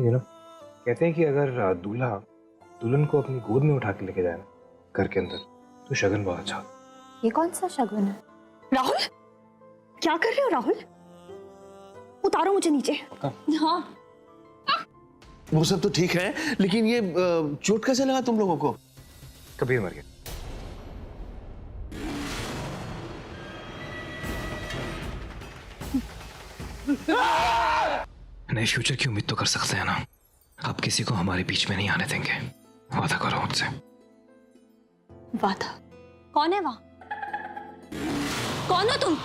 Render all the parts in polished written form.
You know, कहते हैं कि अगर दूल्हा दुल्हन को अपनी गोद में उठा के लेके जाए ना घर के अंदर, तो शगन बहुत अच्छा होता है। ये कौन सा शगुन है? राहुल, क्या कर रहे हो राहुल? उतारो मुझे नीचे। हाँ। वो सब तो ठीक है, लेकिन ये चोट कैसे लगा तुम लोगों को? कबीर मर गया। नए फ्यूचर की उम्मीद तो कर सकते हैं ना। अब किसी को हमारे बीच में नहीं आने देंगे। वादा करो मुझसे। वादा? कौन है वहाँ? कौन हो तुम?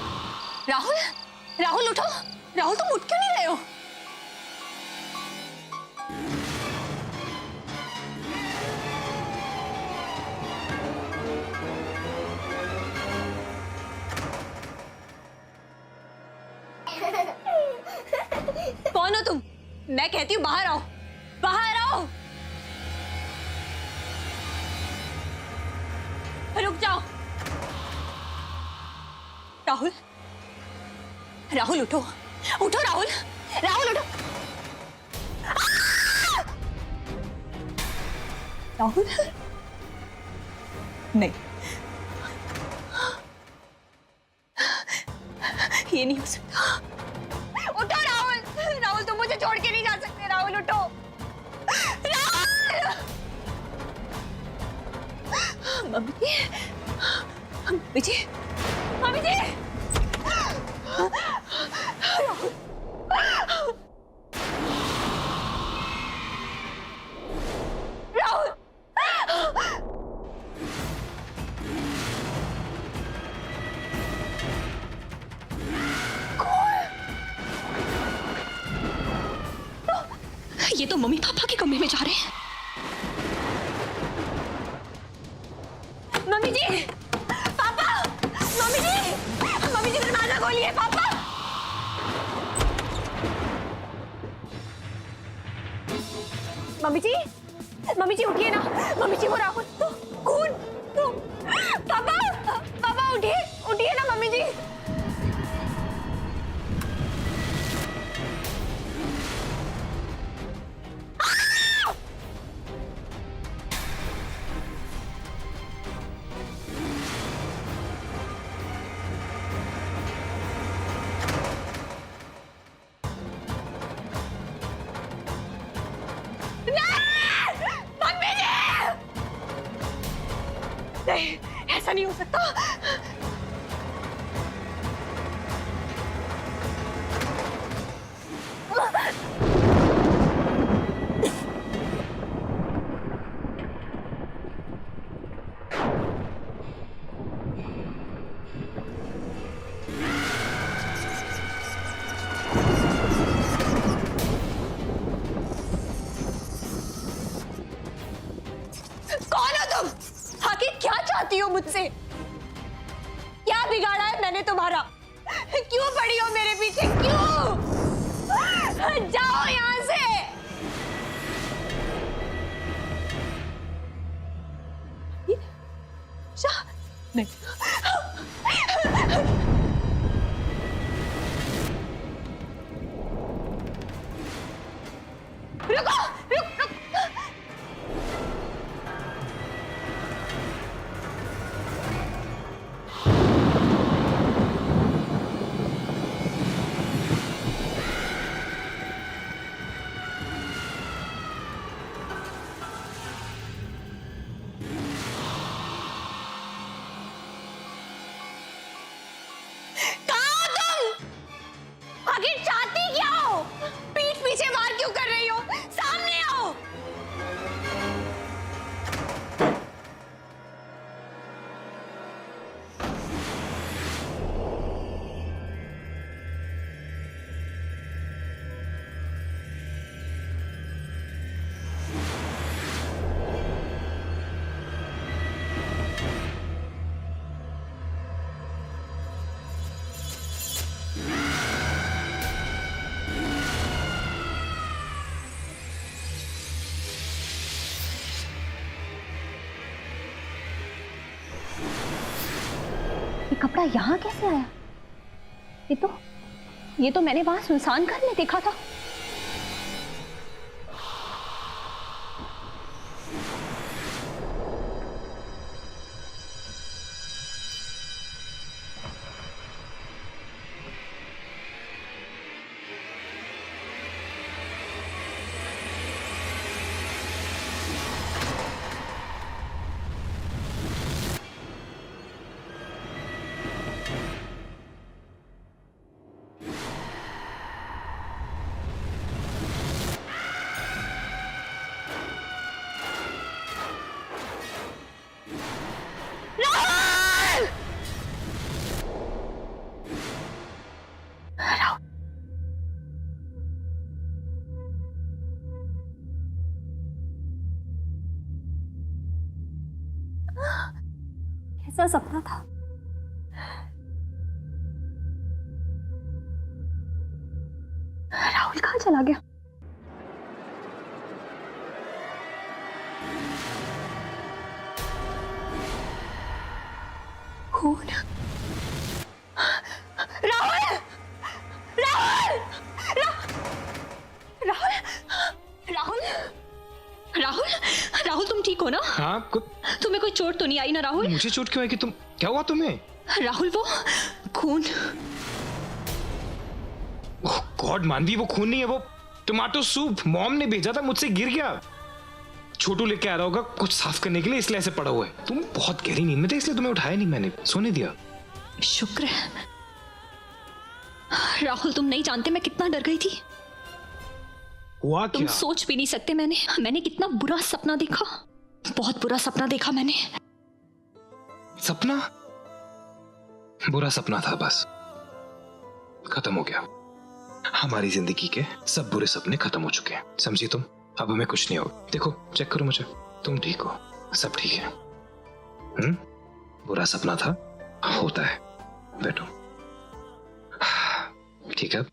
राहुल, राहुल उठो। राहुल तुम उठ क्यों नहीं रहे हो? कौन हो तुम? मैं कहती हूँ बाहर आओ, बाहर आओ। रुक जाओ। राहुल, राहुल उठो, उठो राहुल, राहुल उठो। राहुल, नहीं, ये नहीं हो सकता। उठो राहुल, राहुल तुम मुझे छोड़ के नहीं जा सकते। राहुल उठो, राहुल। मम्मी जी, मम्मी जी, मम्मी जी। राहुल, राहुल। ये तो मम्मी पापा के कमरे में जा रहे हैं। मम्मी जी, पापा, मम्मी जी दरवाजा खोलिए। पापा, मम्मी जी उठिए ना। मम्मी जी वो राहुल तो कौन? तो पापा, पापा उठिए, उठिए ना मम्मी जी। नहीं, ऐसा नहीं हो सकता। कौन हो तुम? आखिर क्या चाहती हो मुझसे? क्या बिगाड़ा है मैंने तुम्हारा? क्यों पड़ी हो मेरे पीछे? क्यों? जाओ यहाँ से। नहीं, रुको, रुक, रुक। आखिर चाहती क्या हो? पीठ पीछे वार क्यों कर रही हो? सामने आओ। ये कपड़ा यहाँ कैसे आया? ये तो मैंने वहां सुनसान घर में देखा था। कैसा सपना था? राहुल कहाँ चला गया? खून। राहुल! राहुल! राहुल! राहुल! राहुल! राहुल तुम ठीक हो ना? हाँ तुम्हें कोई चोट तो नहीं आई ना राहुल? मुझे चोट क्यों आएगी? तुम क्या हुआ तुम्हें? राहुल वो खून। गॉड मानवी, वो खून नहीं है, वो टमाटो सूप मॉम ने भेजा था, मुझसे गिर गया। छोटू लेके आ रहा होगा कुछ साफ करने के लिए, इसलिए ऐसे पड़ा हुआ है। तुम बहुत गहरी नींद में थे इसलिए तुम्हें उठाया नहीं, मैंने सोने दिया। शुक्र है। राहुल तुम नहीं जानते मैं कितना डर गई थी। हुआ तुम क्या? सोच भी नहीं सकते मैंने कितना बुरा सपना देखा। बहुत बुरा सपना देखा मैंने। सपना? बुरा सपना था, बस खत्म हो गया। हमारी जिंदगी के सब बुरे सपने खत्म हो चुके हैं, समझी तुम? अब हमें कुछ नहीं होगा। देखो, चेक करो मुझे, तुम ठीक हो, सब ठीक है। बुरा सपना था, होता है। बैठो। ठीक है,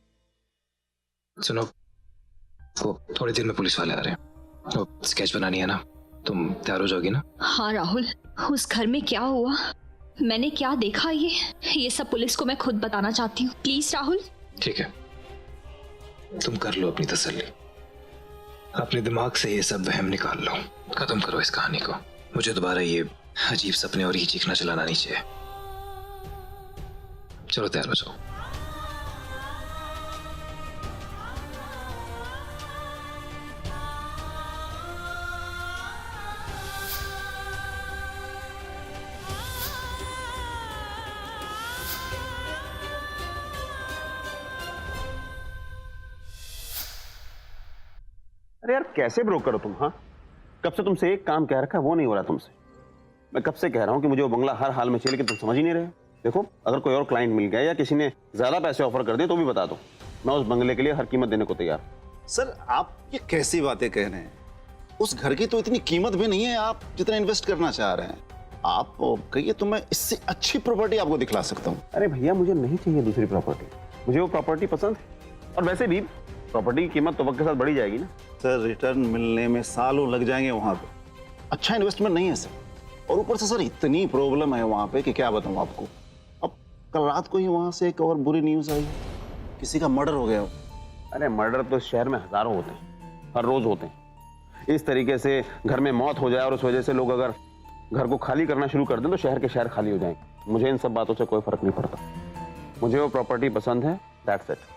सुनो, वो थोड़ी देर में पुलिस वाले आ रहे हैं। वो स्केच बनानी है ना, तुम तैयार हो जाओगी ना? हाँ राहुल, उस घर में क्या हुआ, मैंने क्या देखा, ये सब पुलिस को मैं खुद बताना चाहती हूँ। प्लीज राहुल। ठीक है, तुम कर लो अपनी तसल्ली, अपने दिमाग से ये सब वहम निकाल लो, खत्म करो इस कहानी को। मुझे दोबारा ये अजीब सपने और ये चीखना चलाना नहीं चाहिए। चलो तैयार हो जाओ। अरे यार कैसे ब्रोकर हो तुम? हाँ, कब से तुमसे एक काम कह रखा है वो नहीं हो रहा तुमसे। मैं कब से कह रहा हूँ कि मुझे वो बंगला हर हाल में चाहिए, लेकिन तुम समझ ही नहीं रहे। देखो, अगर कोई और क्लाइंट मिल गया या किसी ने ज्यादा पैसे ऑफर कर दिए तो भी बता दो, मैं उस बंगले के लिए हर कीमत देने को तैयार। सर आप ये कैसी बातें कह रहे हैं? उस घर की तो इतनी कीमत भी नहीं है आप जितना इन्वेस्ट करना चाह रहे हैं। आप कहिए तो मैं इससे अच्छी प्रॉपर्टी आपको दिखला सकता हूँ। अरे भैया, मुझे नहीं चाहिए दूसरी प्रॉपर्टी, मुझे वो प्रॉपर्टी पसंद है। और वैसे भी प्रॉपर्टी की कीमत तो वक्त के साथ बढ़ी जाएगी ना। सर रिटर्न मिलने में सालों लग जाएंगे वहां पे, अच्छा इन्वेस्टमेंट नहीं है सर। और ऊपर से सर इतनी प्रॉब्लम है वहां पे कि क्या बताऊं आपको। अब कल रात को ही वहां से एक और बुरी न्यूज आई, किसी का मर्डर हो गया। अरे मर्डर तो शहर में हजारों होते हैं, हर रोज होते हैं। इस तरीके से घर में मौत हो जाए और उस वजह से लोग अगर घर को खाली करना शुरू कर दें तो शहर के शहर खाली हो जाएंगे। मुझे इन सब बातों से कोई फर्क नहीं पड़ता, मुझे वो प्रॉपर्टी पसंद है, दैट्स इट।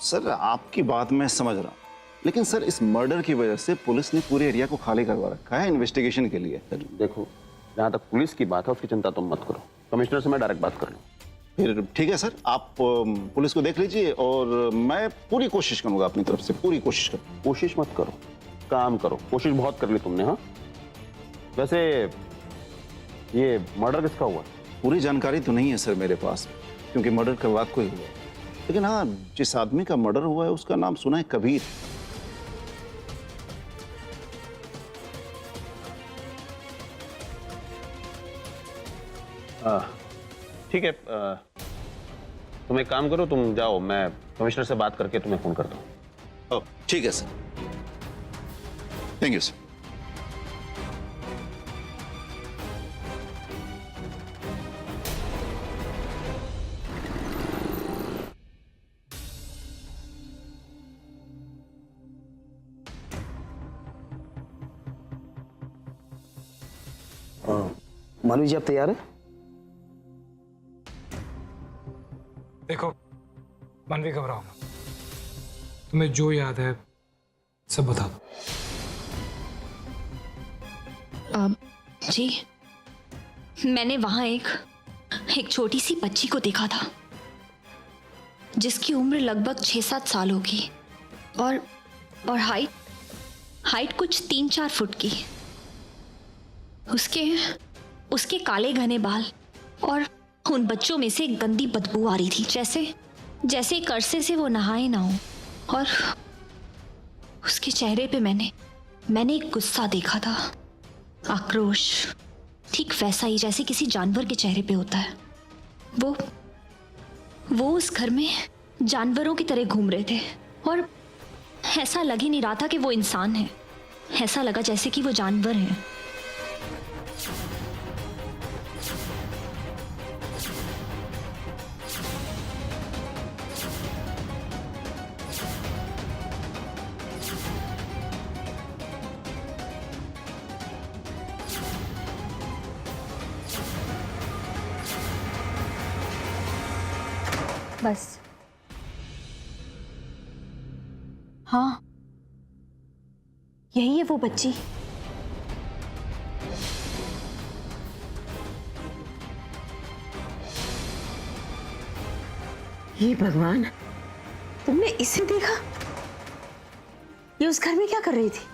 सर आपकी बात मैं समझ रहा हूँ, लेकिन सर इस मर्डर की वजह से पुलिस ने पूरे एरिया को खाली करवा रखा है इन्वेस्टिगेशन के लिए। देखो, जहाँ तक पुलिस की बात है उसकी चिंता तुम मत करो, कमिश्नर से मैं डायरेक्ट बात कर लूँ। फिर ठीक है सर, आप पुलिस को देख लीजिए और मैं पूरी कोशिश करूंगा अपनी तरफ से, पूरी कोशिश करूँ। कोशिश मत करो, काम करो। कोशिश बहुत कर ली तुमने। हाँ, वैसे ये मर्डर किसका हुआ? पूरी जानकारी तो नहीं है सर मेरे पास, क्योंकि मर्डर कल रात को ही हुआ। लेकिन हाँ, जिस आदमी का मर्डर हुआ है उसका नाम सुना है, कबीर। ठीक है, तुम एक काम करो, तुम जाओ, मैं कमिश्नर से बात करके तुम्हें फोन करता हूँ। ठीक है सर, थैंक यू सर। मालूम जी, आप तैयार है? देखो मानवी, घबराओ मत, तुम्हें जो याद है सब बता दो। जी, मैंने वहां एक छोटी सी बच्ची को देखा था जिसकी उम्र लगभग 6-7 साल होगी और हाइट कुछ 3-4 फुट की। उसके काले घने बाल और उन बच्चों में से गंदी बदबू आ रही थी, जैसे एक अरसे से वो नहाए ना हो। और उसके चेहरे पे मैंने एक गुस्सा देखा था, आक्रोश, ठीक वैसा ही जैसे किसी जानवर के चेहरे पे होता है। वो उस घर में जानवरों की तरह घूम रहे थे और ऐसा लग ही नहीं रहा था कि वो इंसान है। ऐसा लगा जैसे कि वो जानवर है। बस। हाँ, यही है वो बच्ची। हे भगवान, तुमने इसे देखा? ये उस घर में क्या कर रही थी?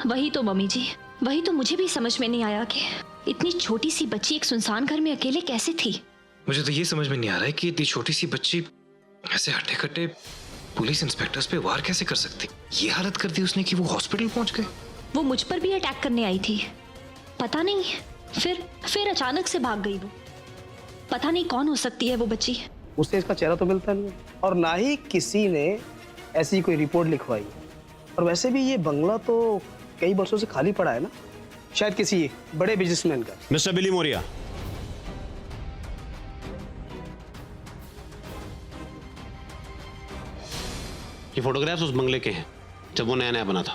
वही तो मम्मी जी, वही तो मुझे भी समझ में नहीं आया कि इतनी छोटी सी बच्ची एक सुनसान घर में अकेले कैसे थी। मुझे तो ये समझ में नहीं आ रहा है कि इतनी छोटी सी बच्ची ऐसे हट्टे कट्टे पुलिस इंस्पेक्टर्स पे वार कैसे कर सकती। ये हालत कर दी उसने कि वो हॉस्पिटल पहुंच गए। वो मुझ पर भी अटैक करने आई थी, पता नहीं फिर अचानक से भाग गई। वो पता नहीं कौन हो सकती है वो बच्ची। उससे इसका चेहरा तो मिलता नहीं है और ना ही किसी ने ऐसी कोई रिपोर्ट लिखवाई है। और वैसे भी ये बंगला तो कई वर्षों से खाली पड़ा है ना, शायद किसी बड़े बिजनेसमैन का। मिस्टर बिली मोरिया, ये फोटोग्राफ्स उस बंगले के हैं जब वो नया नया बना था।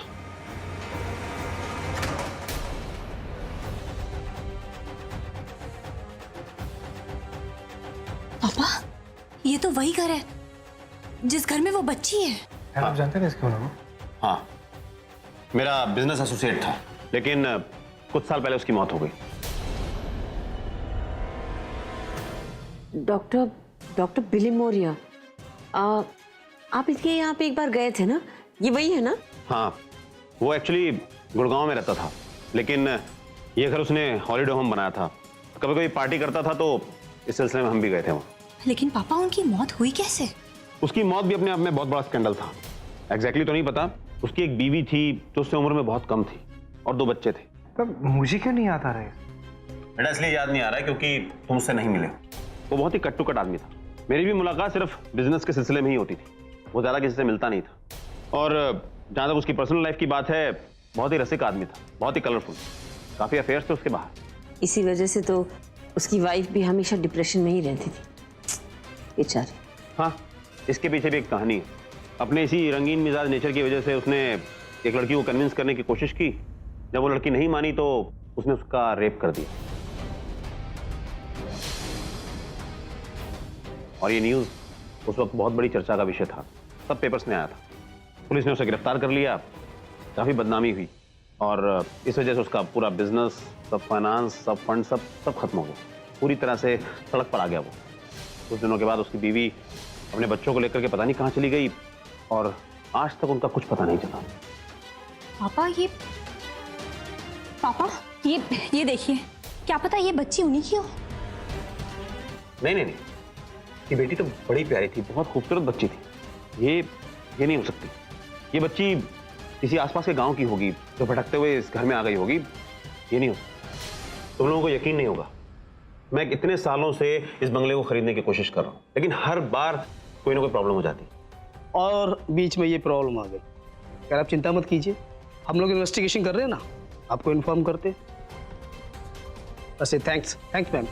पापा, ये तो वही घर है जिस घर में वो बच्ची है। आप जानते हैं इसके होना? हाँ, मेरा बिजनेस एसोसिएट था, लेकिन कुछ साल पहले उसकी मौत हो गई। डॉक्टर बिली मोरिया, आप इसके यहाँ पे एक बार गए थे ना? ये वही है ना? हाँ, वो एक्चुअली गुड़गांव में रहता था, लेकिन ये घर उसने हॉलीडे होम बनाया था। कभी कभी पार्टी करता था तो इस सिलसिले में हम भी गए थे वहाँ। लेकिन पापा, उनकी मौत हुई कैसे? उसकी मौत भी अपने आप में बहुत बड़ा स्कैंडल था। एग्जैक्टली तो नहीं पता। उसकी एक बीवी थी जो उससे उम्र में बहुत कम थी और 2 बच्चे थे। तब मुझे क्यों नहीं याद आ रहा है? बेटा इसलिए याद नहीं आ रहा है क्योंकि तुम उससे नहीं मिले। वो बहुत ही कट टू कट आदमी था। मेरी भी मुलाकात सिर्फ बिजनेस के सिलसिले में ही होती थी, वो ज़्यादा किसी से मिलता नहीं था। और जहाँ तक उसकी पर्सनल लाइफ की बात है, बहुत ही रसिक आदमी था, बहुत ही कलरफुल, काफ़ी अफेयर्स थे उसके बाहर। इसी वजह से तो उसकी वाइफ भी हमेशा डिप्रेशन में ही रहती थी, बेचारी। हाँ, इसके पीछे भी एक कहानी है। अपने इसी रंगीन मिजाज नेचर की वजह से उसने एक लड़की को कन्विंस करने की कोशिश की। जब वो लड़की नहीं मानी तो उसने उसका रेप कर दिया। और ये न्यूज़ उस वक्त बहुत बड़ी चर्चा का विषय था, सब पेपर्स में आया था। पुलिस ने उसे गिरफ्तार कर लिया, काफ़ी बदनामी हुई और इस वजह से उसका पूरा बिजनेस, सब फाइनेंस, सब फंड, सब खत्म हो गया। पूरी तरह से सड़क पर आ गया वो। कुछ दिनों के बाद उसकी बीवी अपने बच्चों को लेकर के पता नहीं कहाँ चली गई और आज तक उनका कुछ पता नहीं चला। पापा, ये देखिए, क्या पता ये बच्ची उन्हीं की हो। नहीं, ये बेटी तो बड़ी प्यारी थी, बहुत खूबसूरत बच्ची थी। ये नहीं हो सकती। ये बच्ची किसी आसपास के गांव की होगी जो भटकते हुए इस घर में आ गई होगी। ये नहीं हो सकता। तुम लोगों को यकीन नहीं होगा, मैं इतने सालों से इस बंगले को खरीदने की कोशिश कर रहा हूँ, लेकिन हर बार कोई ना कोई प्रॉब्लम हो जाती और बीच में ये प्रॉब्लम आ गई। यार आप चिंता मत कीजिए, हम लोग इन्वेस्टिगेशन कर रहे हैं ना, आपको इन्फॉर्म करते। वैसे थैंक्स मैम।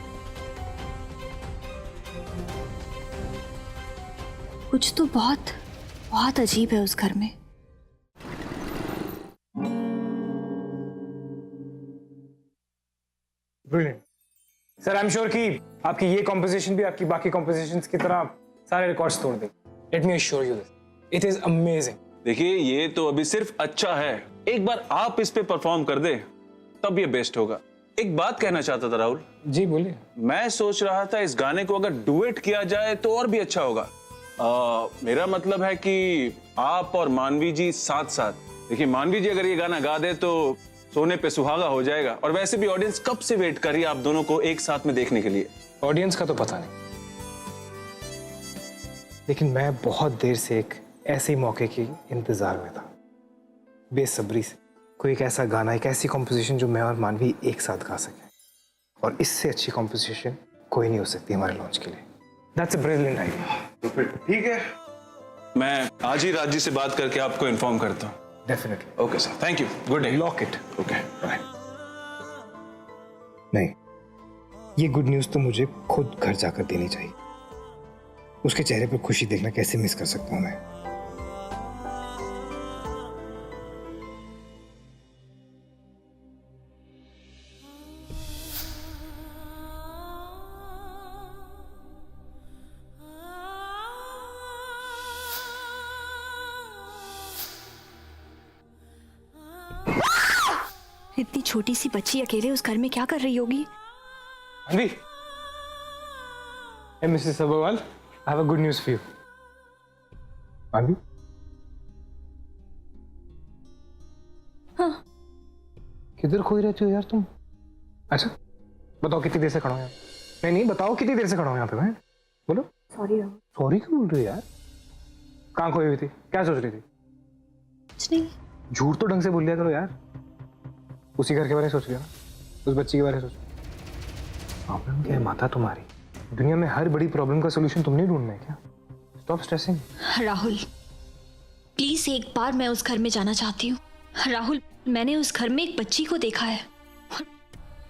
कुछ तो बहुत अजीब है उस घर में। Brilliant sir, I am sure कि आपकी ये कॉम्पोजिशन भी आपकी बाकी कॉम्पोजिशंस की तरह सारे रिकॉर्ड्स तोड़ देगी। Let me assure you this, it is amazing. देखिए, ये तो अभी सिर्फ अच्छा है, एक बार आप इस पे परफॉर्म कर दे तब ये बेस्ट होगा। एक बात कहना चाहता था राहुल। जी बोलिए। मैं सोच रहा था इस गाने को अगर डुएट किया जाए तो और भी अच्छा होगा। मेरा मतलब है कि आप और मानवी जी साथ साथ। देखिए, मानवी जी अगर ये गाना गा दे तो सोने पे सुहागा हो जाएगा। और वैसे भी ऑडियंस कब से वेट कर रही है आप दोनों को एक साथ में देखने के लिए। ऑडियंस का तो पता नहीं, लेकिन मैं बहुत देर से एक ऐसे ही मौके के इंतजार में था, बेसब्री से। कोई एक ऐसा गाना, एक ऐसी कॉम्पोजिशन जो मैं और मानवी एक साथ गा सके। और इससे अच्छी कॉम्पोजिशन कोई नहीं हो सकती हमारे लॉन्च के लिए। That's a brilliant idea. तो फिर ठीक है, मैं आज ही राज जी से बात करके आपको इन्फॉर्म करता हूँ। Definitely. Okay sir, thank you, good day. Lock it. Okay bye. नहीं, ये गुड न्यूज़ तो मुझे खुद घर जाकर देनी चाहिए। उसके चेहरे पर खुशी देखना कैसे मिस कर सकता हूँ मैं। इतनी छोटी सी बच्ची अकेले उस घर में क्या कर रही होगी? Anvi, hey Mrs. Sabharwal, I have a good news for you. Anvi? हाँ। किधर खोई रहती हो यार तुम? अच्छा, बताओ कितनी देर से खड़ा हो यहाँ? नहीं, बताओ कितनी देर से खड़ा हो यहाँ पे मैं? बोलो। सॉरी राहुल। सॉरी क्यों बोल रही हो यार? कहाँ खोई हुई थी? क्या सोच रही थी? कुछ नहीं। झूठ तो ढंग से बोल लिया करो यार। उसी घर के बारे में सोच लिया ना, उस बच्ची के बारे में सोच। प्रॉब्लम क्या है माता तुम्हारी? दुनिया में हर बड़ी प्रॉब्लम का सोल्यूशन तुमने ढूंढना है क्या? Stop stressing. राहुल प्लीज एक बार मैं उस घर में जाना चाहती हूँ। राहुल मैंने उस घर में एक बच्ची को देखा है और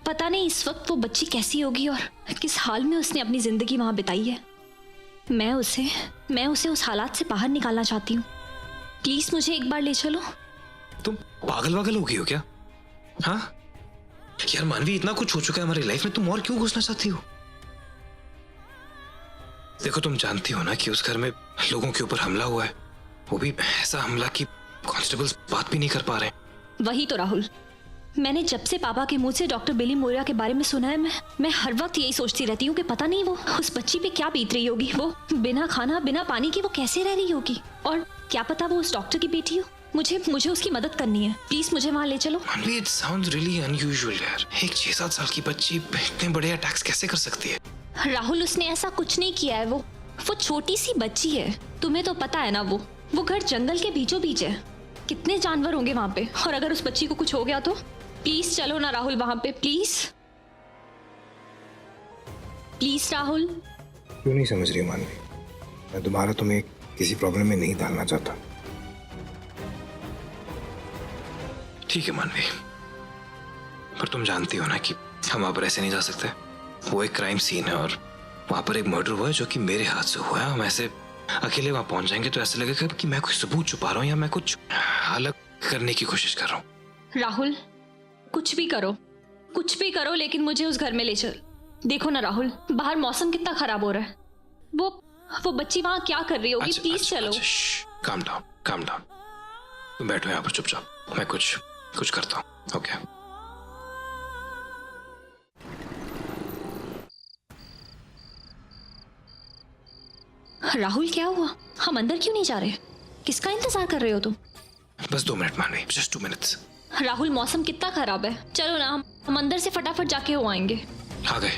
पता नहीं इस वक्त वो बच्ची कैसी होगी और किस हाल में उसने अपनी जिंदगी वहां बिताई है। मैं उसे उस हालात से बाहर निकालना चाहती हूँ। प्लीज मुझे एक बार ले चलो। तुम पागल वागल हो गई हो क्या? हाँ यार मानवी, इतना कुछ हो चुका है हमारी लाइफ में, तुम और क्यों घुसना चाहती हो? देखो तुम जानती हो ना कि उस घर में लोगों के ऊपर हमला हुआ है, वो भी ऐसा हमला कि कांस्टेबल्स बात भी नहीं कर पा रहे। वही तो राहुल, मैंने जब से पापा के मुंह से डॉक्टर बिली मोरिया के बारे में सुना है, मैं हर वक्त यही सोचती रहती हूँ कि पता नहीं वो उस बच्ची पे क्या बीत रही होगी। वो बिना खाना बिना पानी के वो कैसे रह रही होगी, और क्या पता वो उस डॉक्टर की बेटी हो। मुझे उसकी मदद करनी है। प्लीज मुझे वहां ले चलो। मानवी, इट साउंड्स रियली अनयूजुअल यार। एक 6-7 साल की बच्ची इतने बड़े अटैक्स कैसे कर सकती है? राहुल उसने ऐसा कुछ नहीं किया है। वो छोटी सी बच्ची है। तुम्हें तो पता है ना, वो घर जंगल के बीचों बीच है। कितने जानवर होंगे वहां पे, और अगर उस बच्ची को कुछ हो गया तो? प्लीज चलो ना राहुल वहां पे, प्लीज प्लीज राहुल। क्यों नहीं समझ रही मानवी? मैं दोबारा तुम्हें किसी प्रॉब्लम में नहीं डालना चाहता। ठीक है मानवी, पर तुम जानती हो ना कि हम वहां पर ऐसे नहीं जा सकते। वो एक क्राइम सीन है और वहां पर एक मर्डर हुआ है जो कि मेरे हाथ से हुआ है। हम ऐसे अकेले वहां पहुंच जाएंगे तो ऐसा लगेगा कि मैं कोई सबूत छुपा रहा हूँ या मैं कुछ अलग करने की कोशिश कर रहा हूँ। राहुल कुछ भी करो लेकिन मुझे उस घर में ले चल। देखो ना राहुल, बाहर मौसम कितना खराब हो रहा है। वो बच्ची वहां क्या कर रही होगी? प्लीज चलो। Calm down. तुम बैठो यहाँ पर चुपचाप, मैं कुछ करता हूँ। ओके राहुल क्या हुआ? हम अंदर क्यों नहीं जा रहे? किसका इंतजार कर रहे हो तुम? बस 2 मिनट मानवी, जस्ट 2 मिनट्स। राहुल मौसम कितना खराब है, चलो ना हम अंदर से फटाफट जाके हो आएंगे। आ गए।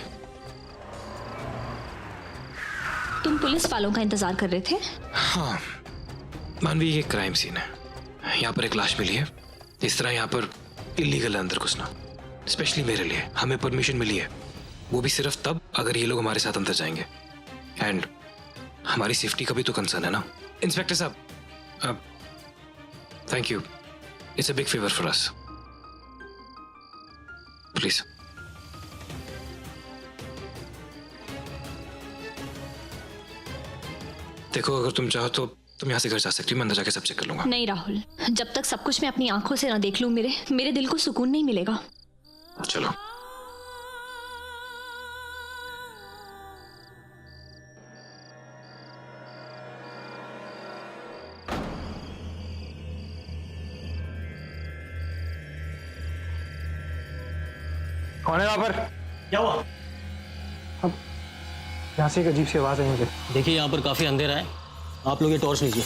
तुम पुलिस वालों का इंतजार कर रहे थे? हाँ मानवी, ये क्राइम सीन है। यहाँ पर एक लाश मिली है। इस तरह यहाँ पर इलीगल अंदर घुसना, स्पेशली मेरे लिए, हमें परमिशन मिली है। वो भी सिर्फ तब अगर ये लोग हमारे साथ अंदर जाएंगे। एंड हमारी सेफ्टी का भी तो कंसर्न है ना। इंस्पेक्टर साहब, thank you, it's a big favour for us, please. देखो अगर तुम चाहो तो तुम यहाँ से घर जा सकती हो, मैं अंदर जाके सब चेक कर लूंगा। नहीं राहुल, जब तक सब कुछ मैं अपनी आंखों से ना देख लूं, मेरे दिल को सुकून नहीं मिलेगा। चलो। कौन है वहां पर? क्या हुआ? अब यहाँ से एक अजीब सी आवाज आई मुझे। देखिए यहाँ पर काफी अंधेरा है, आप लोग ये टॉर्च लीजिए।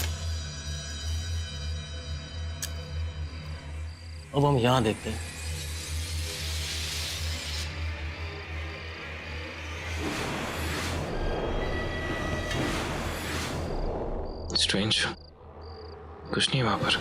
अब हम यहाँ देखते हैं। स्ट्रेंज, कुछ नहीं है वहां पर।